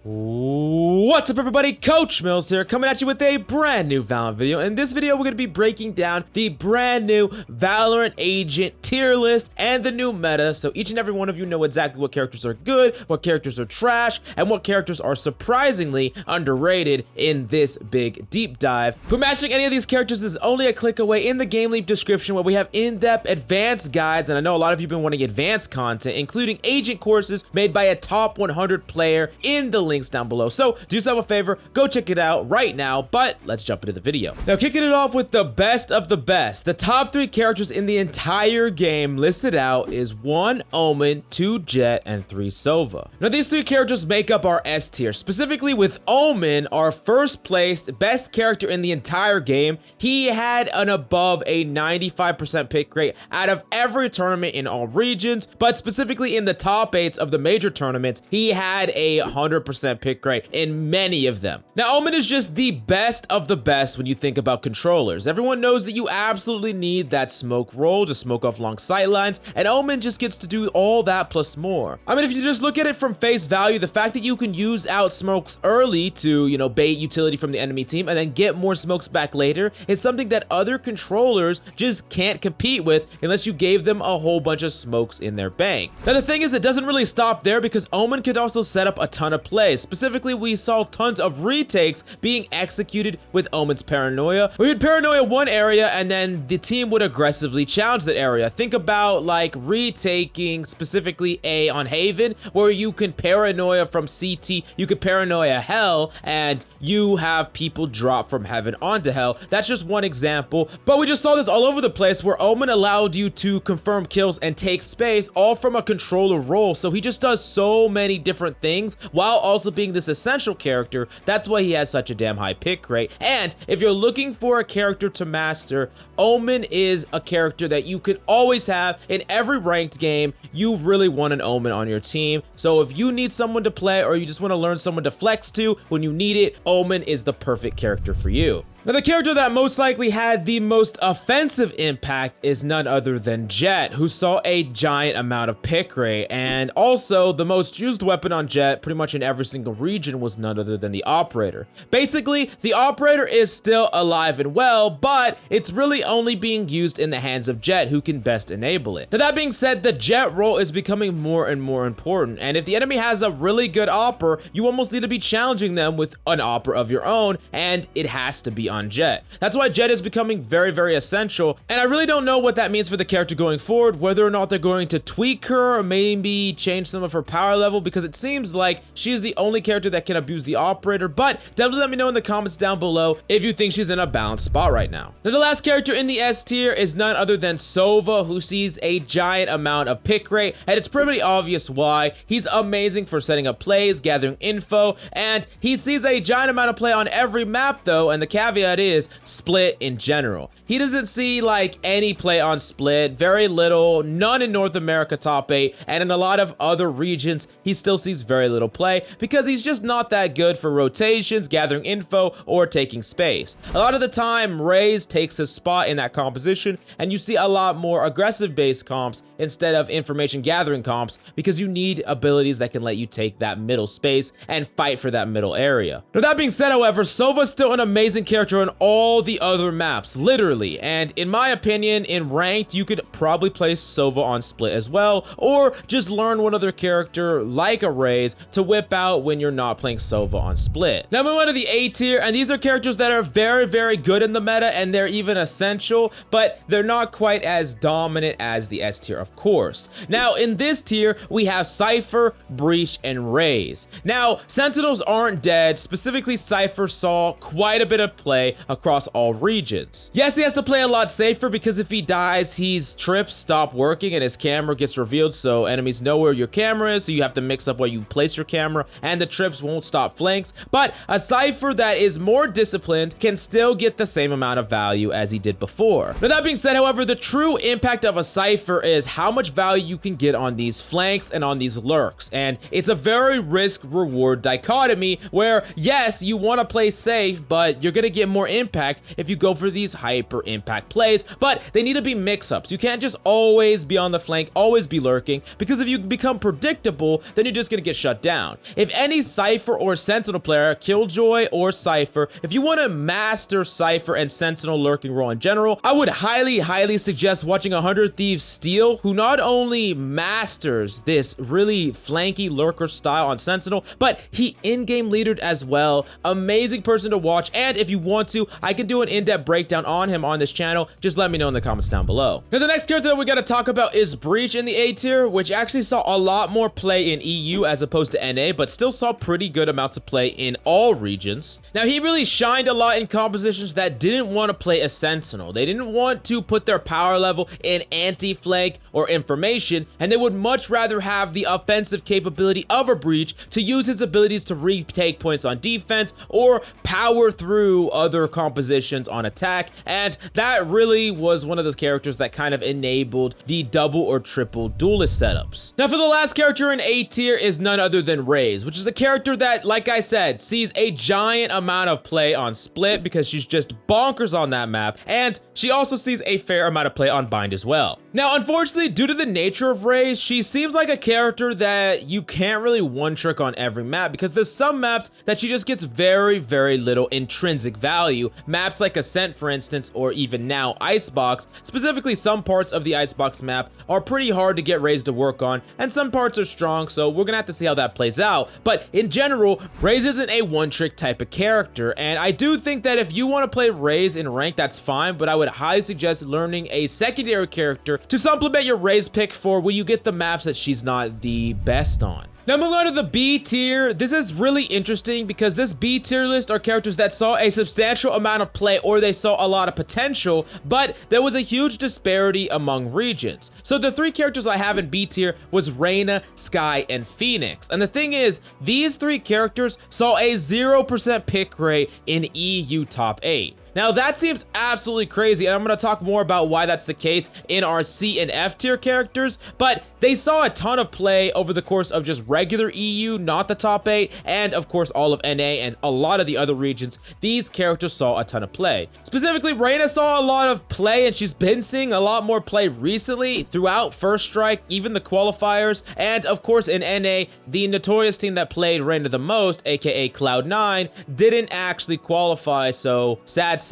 What's up everybody, Coach Mills here, coming at you with a brand new Valorant video. In this video, we're going to be breaking down the brand new Valorant agent tier list and the new meta, so each and every one of you know exactly what characters are good, what characters are trash, and what characters are surprisingly underrated in this big deep dive. For mastering any of these characters is only a click away in the GameLeap description, where we have in-depth advanced guides, and I know a lot of you have been wanting advanced content, including agent courses made by a top 100 player in the links down below. So do yourself a favor, go check it out right now, but let's jump into the video. Now, kicking it off with the best of the best, the top 3 characters in the entire game listed out is 1 Omen, 2 Jett, and 3 Sova. Now, these 3 characters make up our S tier. Specifically with Omen, our first placed best character in the entire game. He had an above a 95% pick rate out of every tournament in all regions, but specifically in the top 8s of the major tournaments, he had a 100% pick rate in many of them. Now, Omen is just the best of the best when you think about controllers. Everyone knows that you absolutely need that smoke roll to smoke off long sight lines, and Omen just gets to do all that plus more. I mean, if you just look at it from face value, the fact that you can use out smokes early to, bait utility from the enemy team and then get more smokes back later is something that other controllers just can't compete with unless you gave them a whole bunch of smokes in their bank. Now, the thing is, it doesn't really stop there, because Omen could also set up a ton of plays. Specifically, we saw tons of retakes being executed with Omen's Paranoia. We would Paranoia one area and then the team would aggressively challenge that area. Think about like retaking specifically A on Haven, where you can Paranoia from CT, you could Paranoia Hell, and you have people drop from Heaven onto Hell. That's just one example, but we just saw this all over the place where Omen allowed you to confirm kills and take space all from a controller role. So he just does so many different things while also being this essential character. That's why he has such a damn high pick rate. And if you're looking for a character to master, Omen is a character that you could always have in every ranked game. You really want an Omen on your team. So if you need someone to play, or you just want to learn someone to flex to when you need it, Omen is the perfect character for you. Now, the character that most likely had the most offensive impact is none other than Jett, who saw a giant amount of pick rate, and also the most used weapon on Jett pretty much in every single region was none other than the Operator. Basically, the Operator is still alive and well, but it's really only being used in the hands of Jett, who can best enable it. Now, that being said, the Jett role is becoming more and more important, and if the enemy has a really good Opper, you almost need to be challenging them with an Opper of your own, and it has to be on Jett. That's why Jett is becoming very, very essential, and I really don't know what that means for the character going forward, whether or not they're going to tweak her or maybe change some of her power level, because it seems like she is the only character that can abuse the Operator. But definitely let me know in the comments down below if you think she's in a balanced spot right now. Now, the last character in the S tier is none other than Sova, who sees a giant amount of pick rate, and it's pretty obvious why. He's amazing for setting up plays, gathering info, and he sees a giant amount of play on every map though, and the caveat is Split in general. He doesn't see like any play on Split, very little, none in North America top 8, and in a lot of other regions he still sees very little play because he's just not that good for rotations, gathering info, or taking space. A lot of the time Raze takes his spot in that composition, and you see a lot more aggressive based comps instead of information gathering comps, because you need abilities that can let you take that middle space and fight for that middle area. Now, that being said, however, Sova's still an amazing character on all the other maps, literally, and in my opinion, in ranked, you could probably place Sova on Split as well, or just learn one other character like a Raze to whip out when you're not playing Sova on Split. Now, moving on to the A tier, and these are characters that are very, very good in the meta, and they're even essential, but they're not quite as dominant as the S tier, of course. Now, in this tier, we have Cypher, Breach, and Raze. Now, Sentinels aren't dead. Specifically, Cypher saw quite a bit of play across all regions. Yes, he has to play a lot safer, because if he dies, his trips stop working and his camera gets revealed, so enemies know where your camera is, so you have to mix up where you place your camera, and the trips won't stop flanks. But a Cypher that is more disciplined can still get the same amount of value as he did before. Now, that being said, however, the true impact of a Cypher is how much value you can get on these flanks and on these lurks, and it's a very risk-reward dichotomy where, yes, you want to play safe, but you're gonna get more impact if you go for these hyper impact plays, but they need to be mix-ups. You can't just always be on the flank, always be lurking, because if you become predictable, then you're just gonna get shut down. If any Cypher or Sentinel player, Killjoy or Cypher, if you want to master Cypher and Sentinel lurking role in general, I would highly suggest watching 100 Thieves Steal, who not only masters this really flanky lurker style on Sentinel, but he in-game leadered as well. Amazing person to watch, and if you want to, I can do an in-depth breakdown on him on this channel. Just let me know in the comments down below. Now, the next character that we gotta talk about is Breach in the A tier, which actually saw a lot more play in EU as opposed to NA, but still saw pretty good amounts of play in all regions. Now, he really shined a lot in compositions that didn't want to play a Sentinel. They didn't want to put their power level in anti-flank or information, and they would much rather have the offensive capability of a Breach to use his abilities to retake points on defense or power through other compositions on attack, and that really was one of those characters that kind of enabled the double or triple duelist setups. Now, for the last character in A tier is none other than Raze, which is a character that, like I said, sees a giant amount of play on Split because she's just bonkers on that map, and she also sees a fair amount of play on Bind as well. Now, unfortunately, due to the nature of Raze, she seems like a character that you can't really one-trick on every map, because there's some maps that she just gets very little intrinsic value. Maps like Ascent, for instance, or even now Icebox. Specifically, some parts of the Icebox map are pretty hard to get Raze to work on, and some parts are strong, so we're gonna have to see how that plays out. But in general, Raze isn't a one-trick type of character, and I do think that if you want to play Raze in rank, that's fine, but I would highly suggest learning a secondary character to supplement your Raze pick for when you get the maps that she's not the best on. Now, moving on to the B tier, this is really interesting because this B tier list are characters that saw a substantial amount of play or they saw a lot of potential, but there was a huge disparity among regions. So the three characters I have in B tier was Reyna, Skye, and Phoenix. And the thing is, these three characters saw a 0% pick rate in EU top 8. Now, that seems absolutely crazy, and I'm going to talk more about why that's the case in our C and F tier characters, but they saw a ton of play over the course of just regular EU, not the top 8, and of course all of NA and a lot of the other regions. These characters saw a ton of play. Specifically, Reyna saw a lot of play, and she's been seeing a lot more play recently throughout First Strike, even the qualifiers, and of course in NA, the notorious team that played Reyna the most, aka Cloud9, didn't actually qualify, so sad,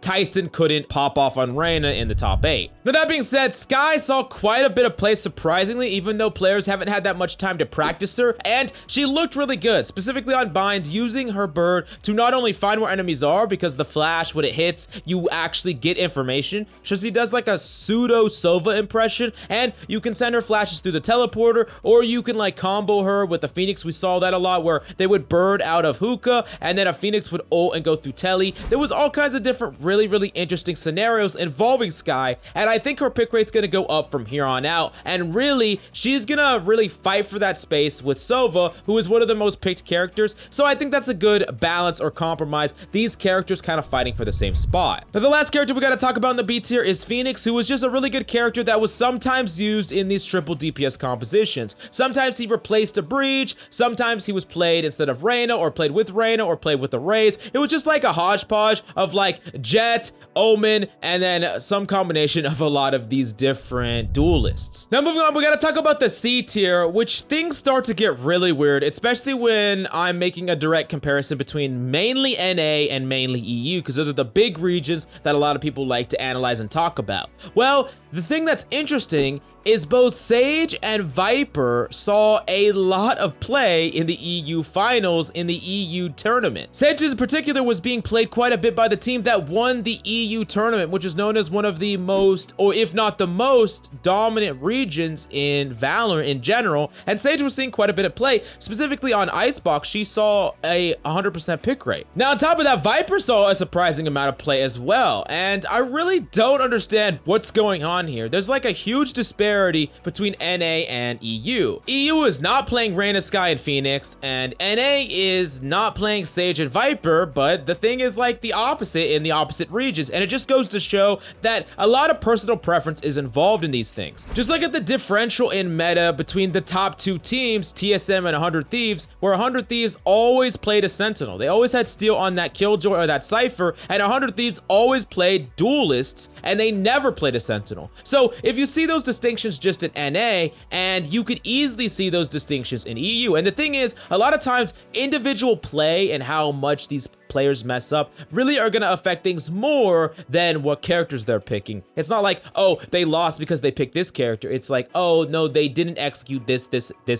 Tyson couldn't pop off on Reyna in the top 8. Now, that being said, Skye saw quite a bit of play surprisingly, even though players haven't had that much time to practice her, and she looked really good, specifically on Bind, using her bird to not only find where enemies are, because the flash, when it hits, you actually get information. So she does like a pseudo Sova impression, and you can send her flashes through the teleporter, or you can like combo her with the Phoenix. We saw that a lot, where they would bird out of hookah, and then a Phoenix would ult and go through telly. There was all kinds of different really interesting scenarios involving Skye, and I think her pick rate's gonna go up from here on out, and really she's gonna really fight for that space with Sova, who is one of the most picked characters. So I think that's a good balance or compromise, these characters kind of fighting for the same spot. Now, the last character we gotta talk about in the B tier is Phoenix, who was just a really good character that was sometimes used in these triple DPS compositions. Sometimes he replaced a Breach, sometimes he was played instead of Reyna, or played with Reyna, or played with the Raze. It was just like a hodgepodge of like Jet, Omen, and then some combination of a lot of these different duelists. Now, moving on, we gotta talk about the C tier, which things start to get really weird, especially when I'm making a direct comparison between mainly NA and mainly EU, because those are the big regions that a lot of people like to analyze and talk about. Well, the thing that's interesting is both Sage and Viper saw a lot of play in the EU finals in the EU tournament. Sage in particular was being played quite a bit by the team that won the EU tournament, which is known as one of the most, or if not the most, dominant regions in Valorant in general, and Sage was seeing quite a bit of play. Specifically on Icebox, she saw a 100% pick rate. Now, on top of that, Viper saw a surprising amount of play as well, and I really don't understand what's going on here. There's like a huge disparity disparity between NA and EU. EU is not playing Reyna, Skye, and Phoenix, and NA is not playing Sage and Viper, but the thing is like the opposite in the opposite regions, and it just goes to show that a lot of personal preference is involved in these things. Just look at the differential in meta between the top two teams, TSM and 100 Thieves, where 100 Thieves always played a Sentinel. They always had Steel on that Killjoy or that Cypher, and 100 Thieves always played Duelists, and they never played a Sentinel. So if you see those distinctions just in NA, and you could easily see those distinctions in EU. And the thing is, a lot of times, individual play and how much these players mess up really are going to affect things more than what characters they're picking. It's not like, oh, they lost because they picked this character. It's like, oh, no, they didn't execute this,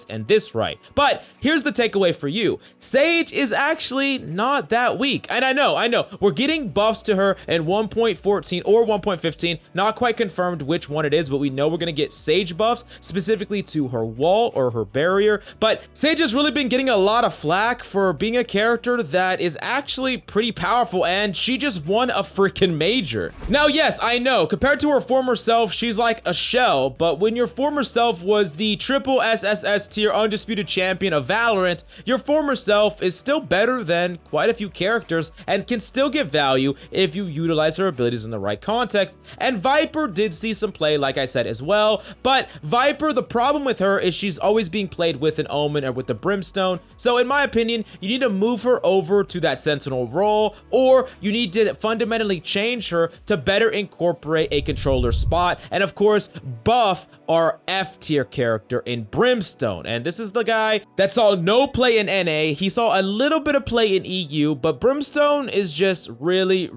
and this right. But here's the takeaway for you. Sage is actually not that weak. And I know, we're getting buffs to her in 1.14 or 1.15. Not quite confirmed which one it is, but we know we're going to get Sage buffs specifically to her wall or her barrier. But Sage has really been getting a lot of flack for being a character that is actually pretty powerful, and she just won a freaking major. Now, yes, I know, compared to her former self, she's like a shell, but when your former self was the triple SSS tier undisputed champion of Valorant, your former self is still better than quite a few characters and can still get value if you utilize her abilities in the right context. And Viper did see some play, like I said, as well, but Viper, the problem with her is she's always being played with an Omen or with the Brimstone, so in my opinion, you need to move her over to that Sentinel role, or you need to fundamentally change her to better incorporate a controller spot, and of course buff our F tier character in Brimstone. And this is the guy that saw no play in NA. He saw a little bit of play in EU, but Brimstone is just really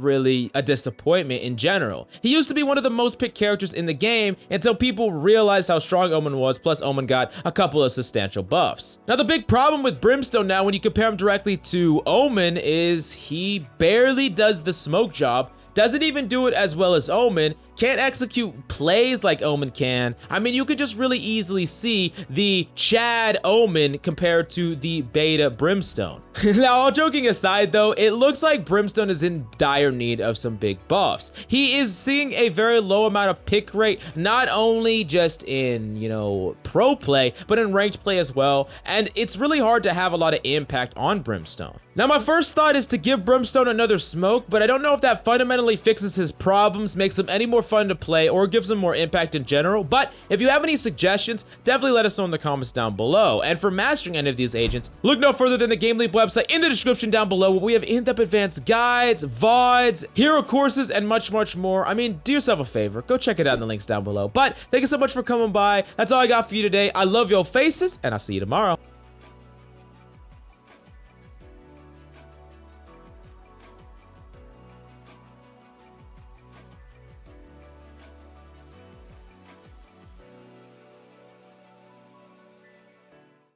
a disappointment in general. He used to be one of the most picked characters in the game until people realized how strong Omen was, plus Omen got a couple of substantial buffs. Now the big problem with Brimstone now when you compare him directly to Omen is he barely does the smoke job, doesn't even do it as well as Omen, can't execute plays like Omen can. I mean, you could just really easily see the Chad Omen compared to the beta Brimstone. Now, all joking aside though, it looks like Brimstone is in dire need of some big buffs. He is seeing a very low amount of pick rate, not only just in, you know, pro play, but in ranked play as well, and it's really hard to have a lot of impact on Brimstone. Now, my first thought is to give Brimstone another smoke, but I don't know if that fundamentally fixes his problems, makes him any more fun to play, or gives him more impact in general. But if you have any suggestions, definitely let us know in the comments down below. And for mastering any of these agents, look no further than the GameLeap website in the description down below, where we have in-depth advanced guides, VODs, hero courses, and much more. I mean, do yourself a favor, go check it out in the links down below. But thank you so much for coming by. That's all I got for you today. I love your faces, and I'll see you tomorrow.